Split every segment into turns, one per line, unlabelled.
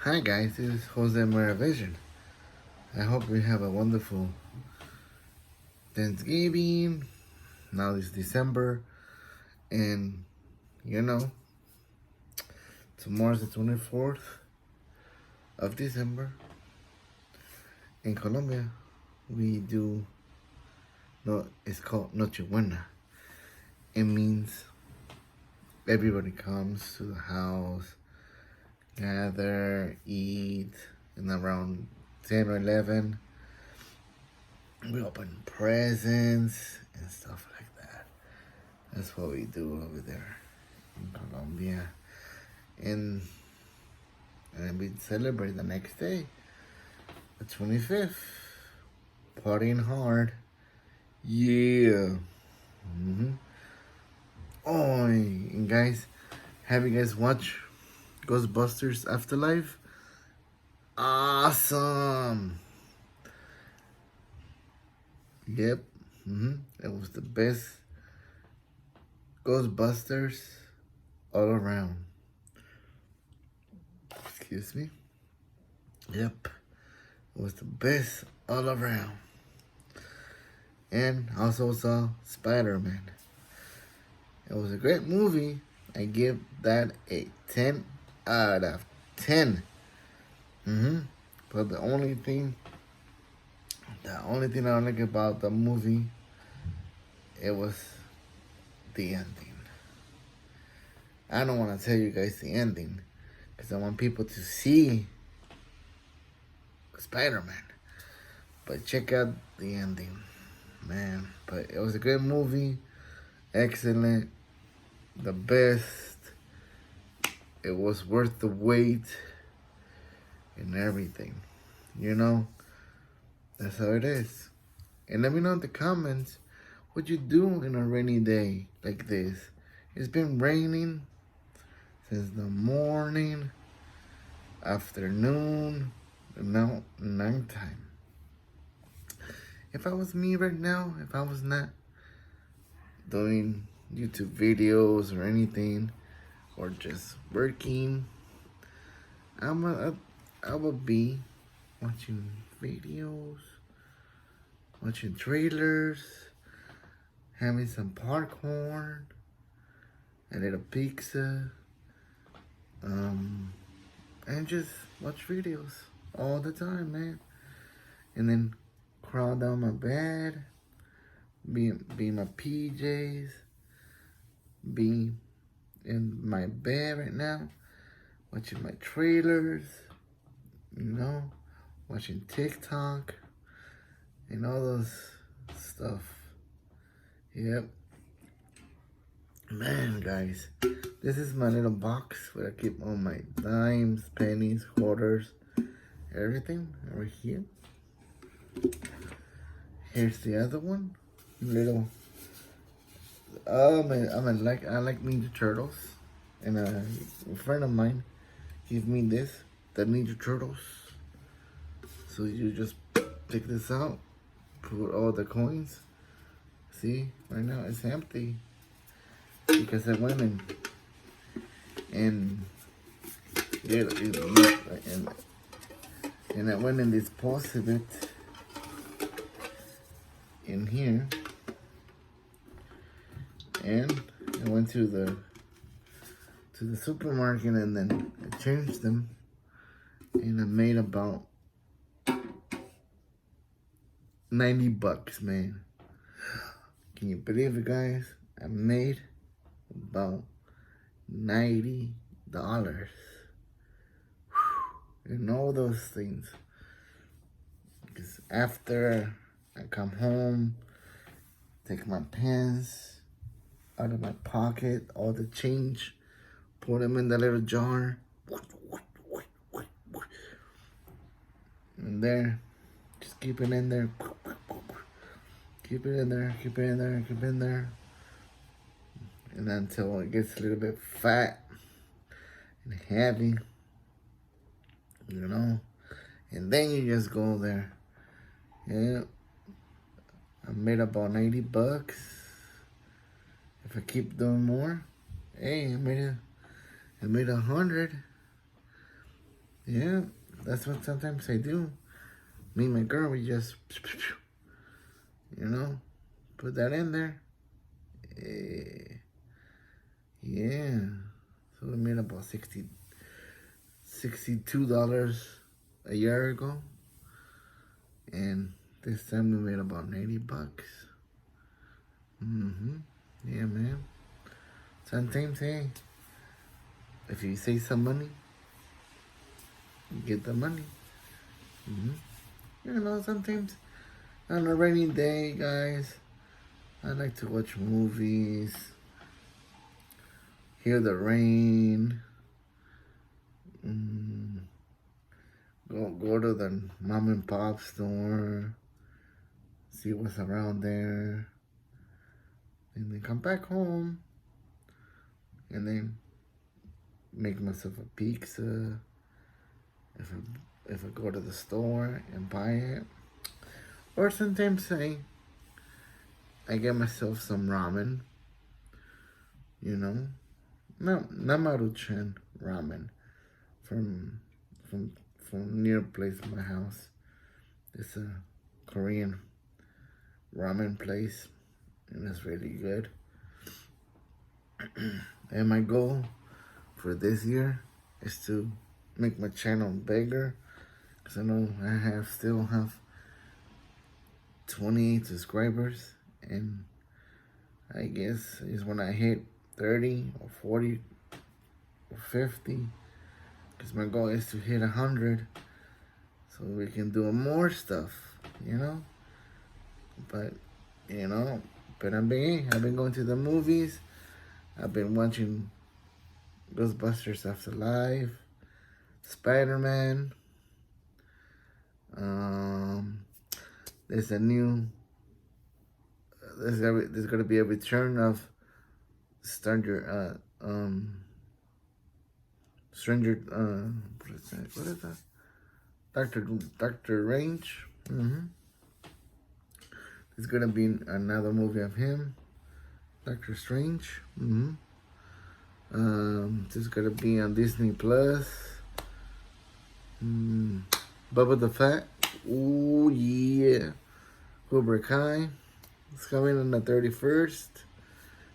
Hi guys, this is Jose Maravision. I hope we have a wonderful Thanksgiving. Now it's December, and you know, tomorrow's the 24th of December. In Colombia, we do, no, it's called Noche Buena. It means everybody comes to the house, gather, eat, and around 10 or 11, we open presents and stuff like that. That's what we do over there in Colombia. And then we celebrate the next day, the 25th. Partying hard. Yeah. Oh, and guys, have you guys watched Ghostbusters Afterlife? Awesome. Yep. It was the best Ghostbusters all around. Excuse me. Yep. It was the best all around. And I also saw Spider-Man. It was a great movie. I give that a 10 out of 10. But the only thing I don't like about the movie, it was the ending. I don't want to tell you guys the ending, because I want people to see Spider-Man. But check out the ending, man. But it was a great movie. Excellent. The best. It was worth the wait and everything. You know? That's how it is. And let me know in the comments what you do in a rainy day like this. It's been raining since the morning, afternoon, and now nighttime. If I was me right now, if I was not doing YouTube videos or anything, or just working, I would be watching videos, watching trailers, having some popcorn, a little pizza, and just watch videos all the time, man. And then crawl down my bed, be in my PJs, be in my bed right now, watching my trailers, watching TikTok, and all those stuff. Yep. Man, guys, this is my little box where I keep all my dimes, pennies, quarters, everything over here. Here's the other one, little. I like Ninja Turtles, and a friend of mine gave me this, the Ninja Turtles. So you just take this out, put all the coins. See, right now it's empty because I went and I went and deposited it in here, and I went to the supermarket, and then I changed them, and I made about $90, man. Can you believe it, guys? I made about $90. And all those things. Because after I come home, take my pens out of my pocket, all the change, put them in the little jar. And there, just keep it in there. Keep it in there, keep it in there, keep it in there. And until it gets a little bit fat and heavy, And then you just go there. Yeah. I made about $90. If I keep doing more, hey, I made 100. Yeah, that's what sometimes I do. Me and my girl, we just, put that in there. Yeah. So we made about $62 a year ago. And this time we made about $80. Yeah, man. Sometimes, hey, if you save some money, you get the money. Sometimes on a rainy day, guys, I like to watch movies, hear the rain, go to the mom and pop store, see what's around there, and then come back home, and then make myself a pizza. If I go to the store and buy it, or sometimes I get myself some ramen. Not Maruchan ramen from near place my house. It's a Korean ramen place, and it's really good. And my goal for this year is to make my channel bigger, because I know I still have 28 subscribers, and I guess is when I hit 30 or 40 or 50, because my goal is to hit 100 so we can do more stuff, But, I've been going to the movies. I've been watching Ghostbusters Afterlife, Spider-Man. There's a new. There's gonna be a return of Stranger. What is that? Doctor Range. There's gonna be another movie of him, Doctor Strange. This is gonna be on Disney Plus. Bubba the Fat. Oh yeah. Cobra Kai. It's coming on the 31st.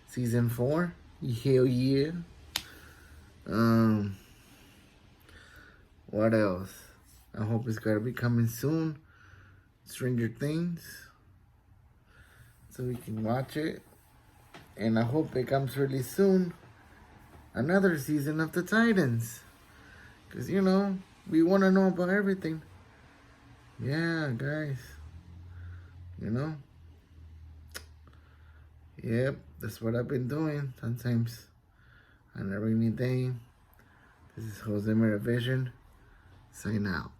Season 4. Hell yeah. What else? I hope it's gonna be coming soon. Stranger Things. So we can watch it. And I hope it comes really soon. Another season of the Titans. Because, we want to know about everything. Yeah, guys. Yep, that's what I've been doing sometimes on a rainy day. This is Jose Meravision. Sign out.